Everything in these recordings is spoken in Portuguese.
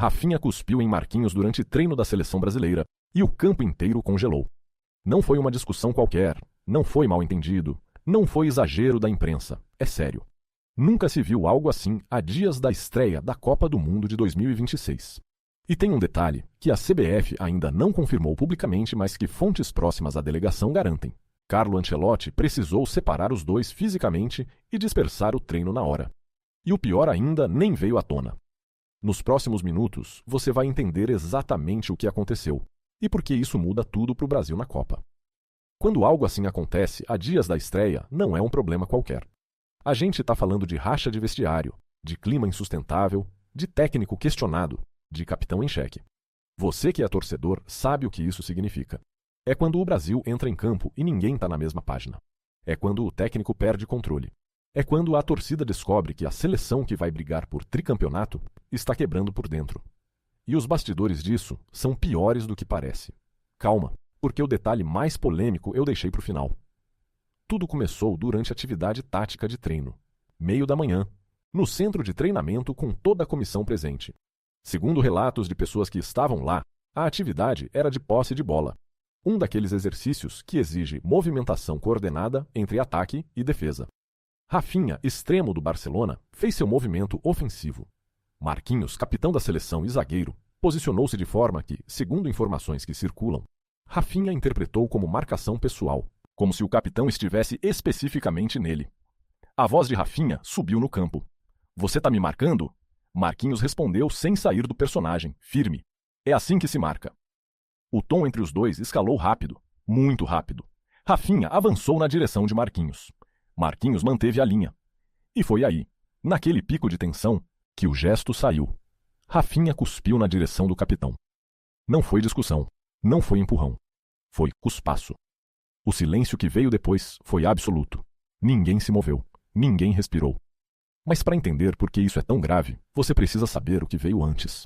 Rafinha cuspiu em Marquinhos durante treino da seleção brasileira e o campo inteiro congelou. Não foi uma discussão qualquer, não foi mal-entendido, não foi exagero da imprensa, é sério. Nunca se viu algo assim a dias da estreia da Copa do Mundo de 2026. E tem um detalhe que a CBF ainda não confirmou publicamente, mas que fontes próximas à delegação garantem. Carlo Ancelotti precisou separar os dois fisicamente e dispersar o treino na hora. E o pior ainda nem veio à tona. Nos próximos minutos, você vai entender exatamente o que aconteceu e por que isso muda tudo para o Brasil na Copa. Quando algo assim acontece a dias da estreia, não é um problema qualquer. A gente está falando de racha de vestiário, de clima insustentável, de técnico questionado, de capitão em xeque. Você que é torcedor sabe o que isso significa. É quando o Brasil entra em campo e ninguém está na mesma página. É quando o técnico perde controle. É quando a torcida descobre que a seleção que vai brigar por tricampeonato está quebrando por dentro. E os bastidores disso são piores do que parece. Calma, porque o detalhe mais polêmico eu deixei para o final. Tudo começou durante a atividade tática de treino, meio da manhã, no centro de treinamento com toda a comissão presente. Segundo relatos de pessoas que estavam lá, a atividade era de posse de bola, um daqueles exercícios que exige movimentação coordenada entre ataque e defesa. Rafinha, extremo do Barcelona, fez seu movimento ofensivo. Marquinhos, capitão da seleção e zagueiro, posicionou-se de forma que, segundo informações que circulam, Rafinha interpretou como marcação pessoal, como se o capitão estivesse especificamente nele. A voz de Rafinha subiu no campo. "Você tá me marcando?" Marquinhos respondeu sem sair do personagem, firme. "É assim que se marca." O tom entre os dois escalou rápido, muito rápido. Rafinha avançou na direção de Marquinhos. Marquinhos manteve a linha. E foi aí, naquele pico de tensão, que o gesto saiu. Rafinha cuspiu na direção do capitão. Não foi discussão, não foi empurrão. Foi cuspaço. O silêncio que veio depois foi absoluto. Ninguém se moveu, ninguém respirou. Mas para entender por que isso é tão grave, você precisa saber o que veio antes.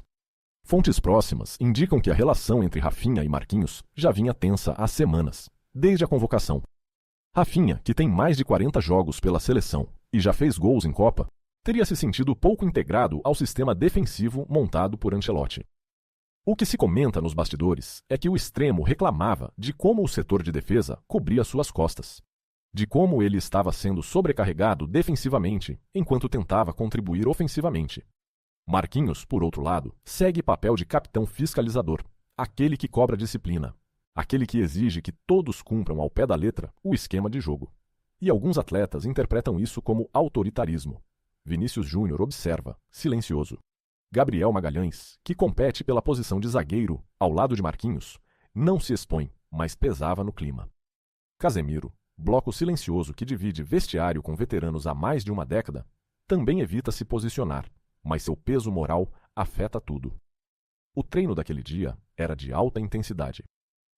Fontes próximas indicam que a relação entre Rafinha e Marquinhos já vinha tensa há semanas, desde a convocação. Rafinha, que tem mais de 40 jogos pela seleção e já fez gols em Copa, teria se sentido pouco integrado ao sistema defensivo montado por Ancelotti. O que se comenta nos bastidores é que o extremo reclamava de como o setor de defesa cobria suas costas, de como ele estava sendo sobrecarregado defensivamente enquanto tentava contribuir ofensivamente. Marquinhos, por outro lado, segue papel de capitão fiscalizador, aquele que cobra disciplina, aquele que exige que todos cumpram ao pé da letra o esquema de jogo. E alguns atletas interpretam isso como autoritarismo. Vinícius Júnior observa, silencioso. Gabriel Magalhães, que compete pela posição de zagueiro ao lado de Marquinhos, não se expõe, mas pesava no clima. Casemiro, bloco silencioso que divide vestiário com veteranos há mais de uma década, também evita se posicionar, mas seu peso moral afeta tudo. O treino daquele dia era de alta intensidade.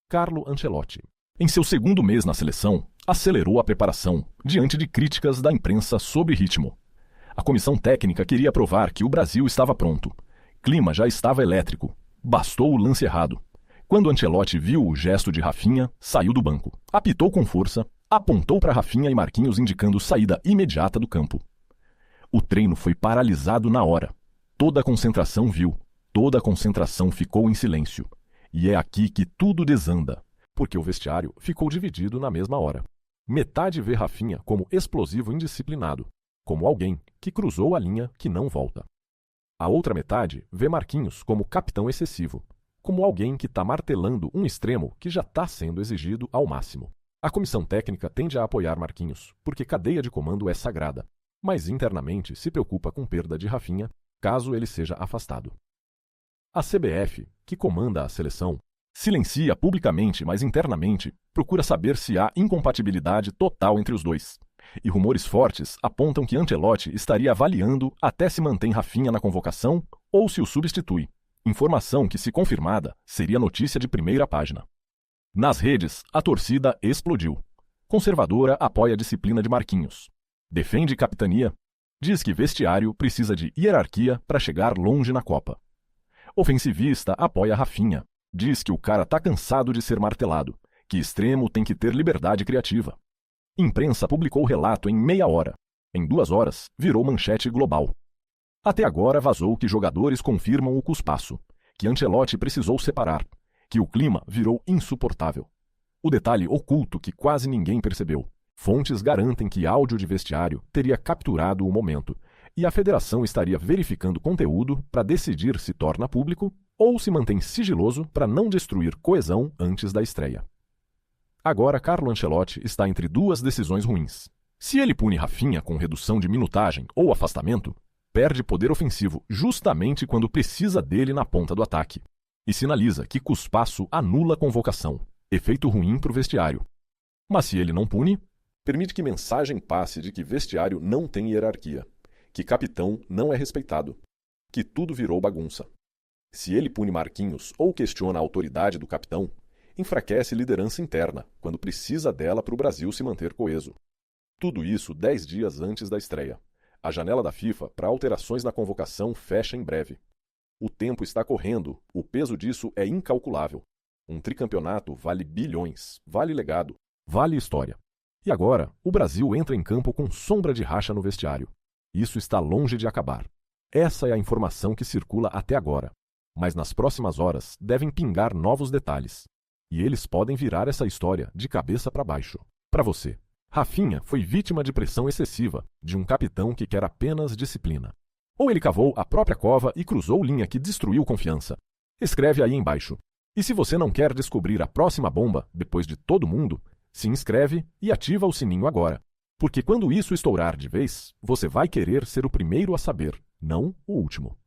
Carlo Ancelotti, em seu segundo mês na seleção, acelerou a preparação diante de críticas da imprensa sobre ritmo. A comissão técnica queria provar que o Brasil estava pronto. Clima já estava elétrico. Bastou o lance errado. Quando Ancelotti viu o gesto de Rafinha, saiu do banco. Apitou com força, apontou para Rafinha e Marquinhos indicando saída imediata do campo. O treino foi paralisado na hora. Toda a concentração viu. Toda a concentração ficou em silêncio. E é aqui que tudo desanda, porque o vestiário ficou dividido na mesma hora. Metade vê Rafinha como explosivo indisciplinado, como alguém que cruzou a linha que não volta. A outra metade vê Marquinhos como capitão excessivo, como alguém que está martelando um extremo que já está sendo exigido ao máximo. A comissão técnica tende a apoiar Marquinhos, porque cadeia de comando é sagrada, mas internamente se preocupa com perda de Rafinha, caso ele seja afastado. A CBF, que comanda a seleção, silencia publicamente, mas internamente procura saber se há incompatibilidade total entre os dois. E rumores fortes apontam que Ancelotti estaria avaliando até se mantém Rafinha na convocação ou se o substitui. Informação que, se confirmada, seria notícia de primeira página. Nas redes, a torcida explodiu. Conservadora apoia a disciplina de Marquinhos. Defende capitania. Diz que vestiário precisa de hierarquia para chegar longe na Copa. Ofensivista apoia Rafinha. Diz que o cara tá cansado de ser martelado, que extremo tem que ter liberdade criativa. Imprensa publicou o relato em meia hora. Em 2 horas, virou manchete global. Até agora vazou que jogadores confirmam o cuspaço, que Ancelotti precisou separar, que o clima virou insuportável. O detalhe oculto que quase ninguém percebeu. Fontes garantem que áudio de vestiário teria capturado o momento, e a federação estaria verificando conteúdo para decidir se torna público ou se mantém sigiloso para não destruir coesão antes da estreia. Agora Carlo Ancelotti está entre duas decisões ruins. Se ele pune Rafinha com redução de minutagem ou afastamento, perde poder ofensivo justamente quando precisa dele na ponta do ataque. E sinaliza que cuspaço anula a convocação, efeito ruim para o vestiário. Mas se ele não pune, permite que mensagem passe de que vestiário não tem hierarquia, que capitão não é respeitado, que tudo virou bagunça. Se ele pune Marquinhos ou questiona a autoridade do capitão, enfraquece liderança interna, quando precisa dela para o Brasil se manter coeso. Tudo isso 10 dias antes da estreia. A janela da FIFA para alterações na convocação fecha em breve. O tempo está correndo, o peso disso é incalculável. Um tricampeonato vale bilhões, vale legado, vale história. E agora, o Brasil entra em campo com sombra de racha no vestiário. Isso está longe de acabar. Essa é a informação que circula até agora. Mas nas próximas horas devem pingar novos detalhes. E eles podem virar essa história de cabeça para baixo. Para você, Rafinha foi vítima de pressão excessiva de um capitão que quer apenas disciplina. Ou ele cavou a própria cova e cruzou linha que destruiu confiança. Escreve aí embaixo. E se você não quer descobrir a próxima bomba depois de todo mundo, se inscreve e ativa o sininho agora. Porque quando isso estourar de vez, você vai querer ser o primeiro a saber, não o último.